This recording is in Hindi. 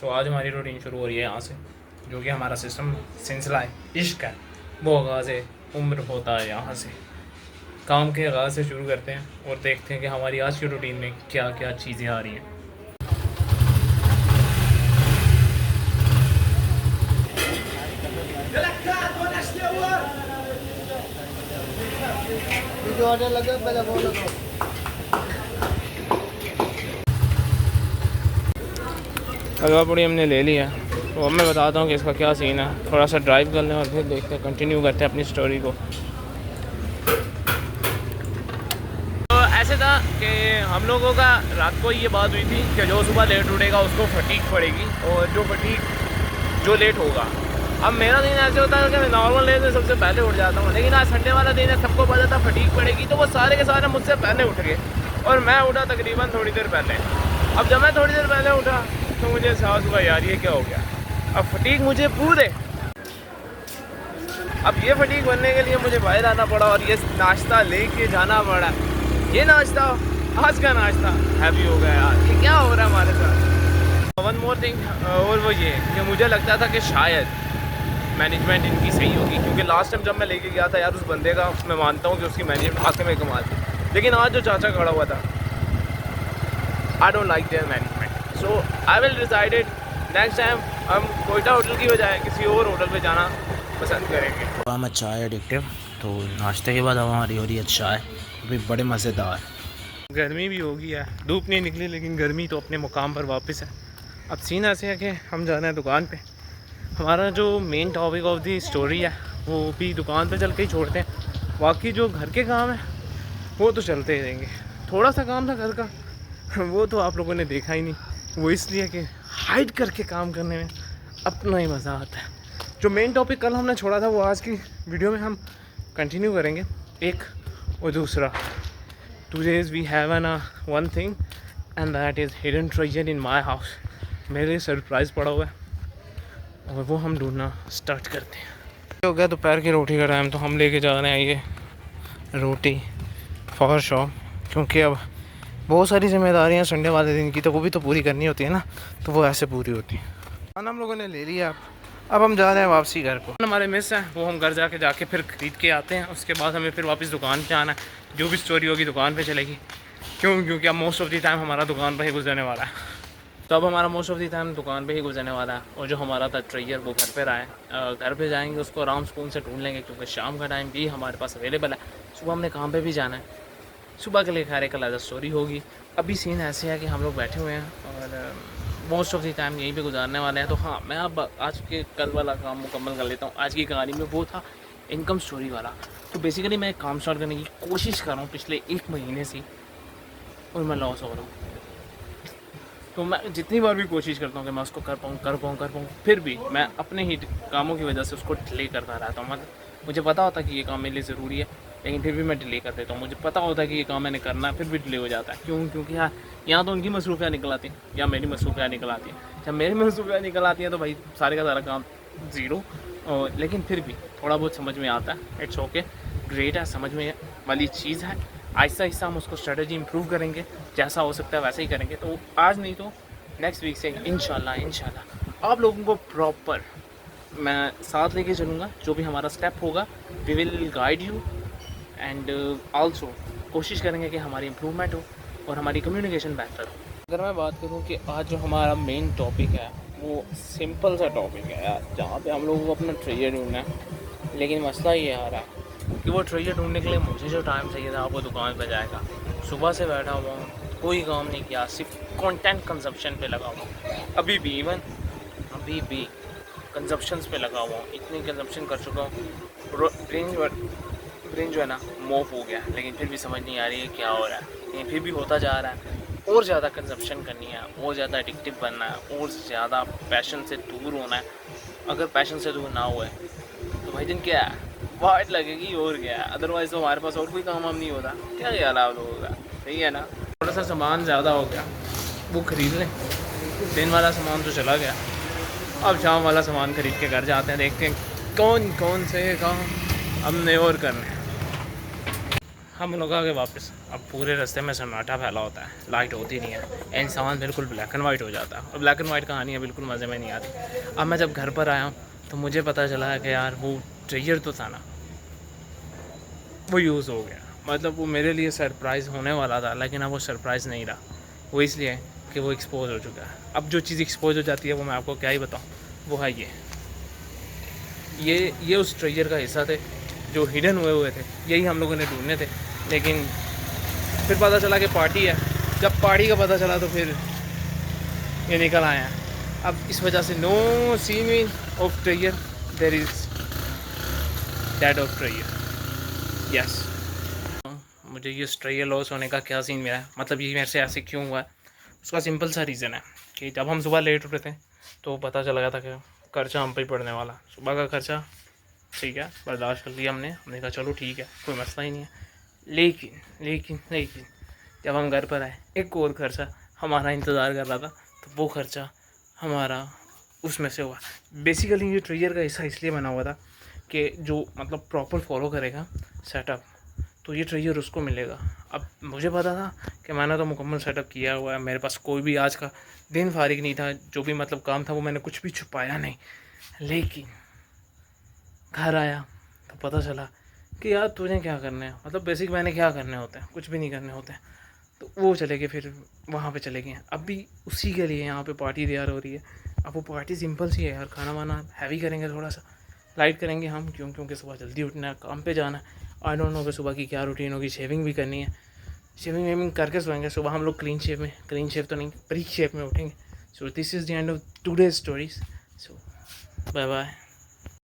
तो आज हमारी रूटीन शुरू हो रही है यहाँ से, जो कि हमारा सिस्टम सिलसिला है इश्क है, वो आगाज़ उम्र होता है यहाँ से। काम के आगाज़ से शुरू करते हैं और देखते हैं कि हमारी आज की रूटीन में क्या क्या चीज़ें आ रही हैं। हलवा पूड़ी हमने ले लिया, तो अब मैं बताता हूँ कि इसका क्या सीन है। थोड़ा सा ड्राइव कर लें और फिर देखते हैं, कंटिन्यू करते हैं अपनी स्टोरी को। तो ऐसे था कि हम लोगों का रात को ये बात हुई थी कि जो सुबह लेट उठेगा उसको फटीक पड़ेगी, और जो लेट होगा। अब मेरा दिन ऐसे होता है कि मैं नॉर्मल डे से सबसे पहले उठ जाता हूँ, लेकिन आज संडे वाला दिन है, सबको पता था फटीक पड़ेगी, तो वो सारे के सारे मुझसे पहले उठ गए और मैं उठा तकरीबन थोड़ी देर पहले। अब जब मैं थोड़ी देर पहले उठा तो मुझे एहसास हुआ यार ये क्या हो गया, अब फटीक मुझे पूरे। अब ये फटीक बनने के लिए मुझे बाहर आना पड़ा और ये नाश्ता लेके जाना पड़ा। ये नाश्ता, आज का नाश्ता हैवी हो गया यार, ये क्या हो रहा है हमारे साथ। वन मोर थिंग, और वो ये कि मुझे लगता था कि शायद मैनेजमेंट इनकी सही होगी, क्योंकि लास्ट टाइम जब मैं लेके गया था यार उस बंदे का, मैं मानता हूँ कि उसकी मैनेजमेंट वाकई में कमाल थी, लेकिन आज जो चाचा खड़ा हुआ था, I don't like there management. So I will decided next time हम कोयटा होटल की बजाय किसी और होटल पे जाना पसंद करेंगे। हम चाय एडिक्टिव, तो नाश्ते के बाद हमारी हो रही है चाय, भी बड़े मज़ेदार। गर्मी भी होगी है, धूप नहीं निकली, लेकिन गर्मी तो अपने मुकाम पर वापस है। अब सीन ऐसे है कि हम जा रहे हैं दुकान पे। हमारा जो main topic of the story है वो भी दुकान पे चल के ही छोड़ते हैं, बाकी जो घर के काम है वो तो चलते ही रहेंगे। थोड़ा सा काम था घर का, वो तो आप लोगों ने देखा ही नहीं, वो इसलिए कि हाइड करके काम करने में अपना ही मज़ा आता है। जो मेन टॉपिक कल हमने छोड़ा था वो आज की वीडियो में हम कंटिन्यू करेंगे, एक और दूसरा। Today's we have an one thing and that is hidden treasure in my house. मेरे सरप्राइज़ पड़ा हुआ है और वो हम ढूंढना स्टार्ट करते हैं। हो गया दोपहर की रोटी का टाइम, तो हम लेके जा रहे हैं ये रोटी फॉर शॉप, क्योंकि अब बहुत सारी जिम्मेदारियां संडे वाले दिन की, तो वो भी तो पूरी करनी होती है ना, तो वो ऐसे पूरी होती है। खाना हम लोगों ने ले लिया, अब हम जा रहे हैं वापसी घर को। हमारे मिस है वो हम घर जाके फिर ख़रीद के आते हैं, उसके बाद हमें फिर वापस दुकान पे आना है। जो भी स्टोरी होगी दुकान पे चलेगी, क्योंकि अब मोस्ट ऑफ द टाइम हमारा दुकान पर ही गुजरने वाला है। तो अब हमारा मोस्ट ऑफ द टाइम दुकान पे ही गुजरने वाला है, और जो हमारा था ट्रेजर वो घर पे रहा है। घर पे जाएंगे, उसको आराम सुकून से ढूंढ लेंगे, क्योंकि शाम का टाइम भी हमारे पास अवेलेबल है। सुबह हमने काम पे भी जाना है, सुबह के लिए खैर एक अलग स्टोरी होगी। अभी सीन ऐसे है कि हम लोग बैठे हुए हैं और मोस्ट ऑफ द टाइम यहीं पे गुजारने वाले हैं। तो हाँ, मैं अब आज के कल वाला काम मुकम्मल कर लेता हूँ। आज की कहानी में वो था इनकम स्टोरी वाला। तो बेसिकली मैं एक काम स्टार्ट करने की कोशिश कर रहा हूँ पिछले 1 महीने से, और मैं लॉस हो रहा हूँ। तो मैं जितनी बार भी कोशिश करता हूँ कि मैं उसको कर पाऊँ, फिर भी मैं अपने ही कामों की वजह से उसको डिले करता रहता हूँ। मतलब मुझे पता होता है कि ये काम मेरे लिए ज़रूरी है, लेकिन फिर भी मैं डिले कर देता हूँ। मुझे पता होता है कि ये काम मैंने करना है, फिर भी डिले हो जाता है। क्योंकि हाँ, यहाँ तो उनकी मसरूफियाँ निकल आती हैं या मेरी मसरूफियाँ निकल आती हैं। जब मेरी मसरूफियाँ निकल आती हैं तो भाई सारे का सारा काम ज़ीरो। और लेकिन फिर भी थोड़ा बहुत समझ में आता है, इट्स ओके, ग्रेट है, समझ में वाली चीज़ है। आहिस्ता आहिस्ता हम उसको स्ट्रेटजी इंप्रूव करेंगे, जैसा हो सकता है वैसे ही करेंगे। तो आज नहीं तो नेक्स्ट वीक से इंशाल्लाह आप लोगों को प्रॉपर मैं साथ लेके चलूँगा। जो भी हमारा स्टेप होगा we will guide you, and also कोशिश करेंगे कि हमारी इम्प्रूवमेंट हो और हमारी कम्युनिकेशन बेहतर हो। अगर मैं बात करूँ कि आज जो हमारा मेन टॉपिक है वो सिंपल सा टॉपिक है यार, जहाँ पे हम लोगों को अपना ट्रेजर ढूंढना है। लेकिन मसला ये आ रहा है कि वो ट्रेजर ढूंढने के लिए मुझे जो टाइम चाहिए था वो दुकान पर जाएगा। सुबह से बैठा हुआ हूँ, कोई काम नहीं किया, सिर्फ कंटेंट कंजप्शन पे लगा हुआ। अभी भी कंजप्शंस पे लगा हुआ हूँ। इतनी कंजप्शन कर चुका हूँ, ब्रेन जो है ना मूव हो गया, लेकिन फिर भी समझ नहीं आ रही है क्या हो रहा है। लेकिन फिर भी होता जा रहा है। और ज़्यादा कंजप्शन करनी है, और ज़्यादा एडिक्टिव बनना है, और ज़्यादा पैशन से दूर होना है। अगर पैशन से दूर ना हुए तो भाई दिन क्या है, वाट लगेगी और क्या है। अदरवाइज़ तो हमारे पास और कोई काम हम नहीं होता। क्या ख्याल है आप लोगों का, सही है ना। थोड़ा सा सामान ज़्यादा हो गया, वो ख़रीद लें। दिन वाला सामान तो चला गया, अब शाम वाला सामान ख़रीद के घर जाते हैं, देखते हैं कौन से काम हमने और करने हैं। हम लोग आ गए वापस। अब पूरे रास्ते में सन्नाटा फैला होता है, लाइट होती नहीं है, इंसान बिल्कुल ब्लैक एंड वाइट हो जाता है। और ब्लैक एंड वाइट कहानियाँ बिल्कुल मज़े में नहीं आती। अब मैं जब घर पर आया हूँ तो मुझे पता चला है कि यार वो ट्रेजर तो था ना, वो यूज़ हो गया। मतलब वो मेरे लिए सरप्राइज़ होने वाला था, लेकिन अब वो सरप्राइज़ नहीं रहा। वो इसलिए कि वो एक्सपोज हो चुका है। अब जो चीज़ एक्सपोज हो जाती है वो मैं आपको क्या ही बताऊँ, वो है ये उस ट्रेजर का हिस्सा थे जो हिडन हुए थे। यही हम लोगों ने ढूंढने थे, लेकिन फिर पता चला कि पार्टी है। जब पार्टी का पता चला तो फिर ये निकल आए हैं। अब इस वजह से no scene of treasure, there is dead of treasure. Yes, मुझे ये ट्रेजर लॉस होने का क्या सीन मिला है, मतलब ये मेरे से ऐसे क्यों हुआ है, उसका सिंपल सा रीज़न है कि जब हम सुबह लेट उठे थे तो पता चला था कि खर्चा हम पे ही पड़ने वाला। सुबह का खर्चा ठीक है, बर्दाश्त कर लिया हमने कहा चलो ठीक है, कोई मसला ही नहीं है। लेकिन जब हम घर पर आए, एक और खर्चा हमारा इंतज़ार कर रहा था, तो वो खर्चा हमारा उसमें से हुआ। बेसिकली ये ट्रेजर का हिस्सा इसलिए बना हुआ था कि जो मतलब प्रॉपर फॉलो करेगा सेटअप, तो ये ट्रेजर उसको मिलेगा। अब मुझे पता था कि मैंने तो मुकम्मल सेटअप किया हुआ है, मेरे पास कोई भी आज का दिन फारिग नहीं था, जो भी मतलब काम था वो मैंने कुछ भी छुपाया नहीं। लेकिन घर आया तो पता चला कि यार तुझे क्या करना है, मतलब बेसिक मैंने क्या करने होते हैं, कुछ भी नहीं करने होते हैं। तो वो चले गए, फिर वहाँ पे चले गए। अब भी उसी के लिए यहाँ पे पार्टी तैयार हो रही है। अब वो पार्टी सिंपल सी है यार, खाना वाना हैवी करेंगे, थोड़ा सा लाइट करेंगे हम, क्योंकि सुबह जल्दी उठना है, काम पे जाना है। आई डोंट नो कि सुबह की क्या रूटीन होगी, शेविंग भी करनी है, शेविंग वेविंग करके सोएंगे। सुबह हम लोग क्लीन शेव तो नहीं, ब्रीक शेप में उठेंगे। So this is the end of today's stories. So bye bye.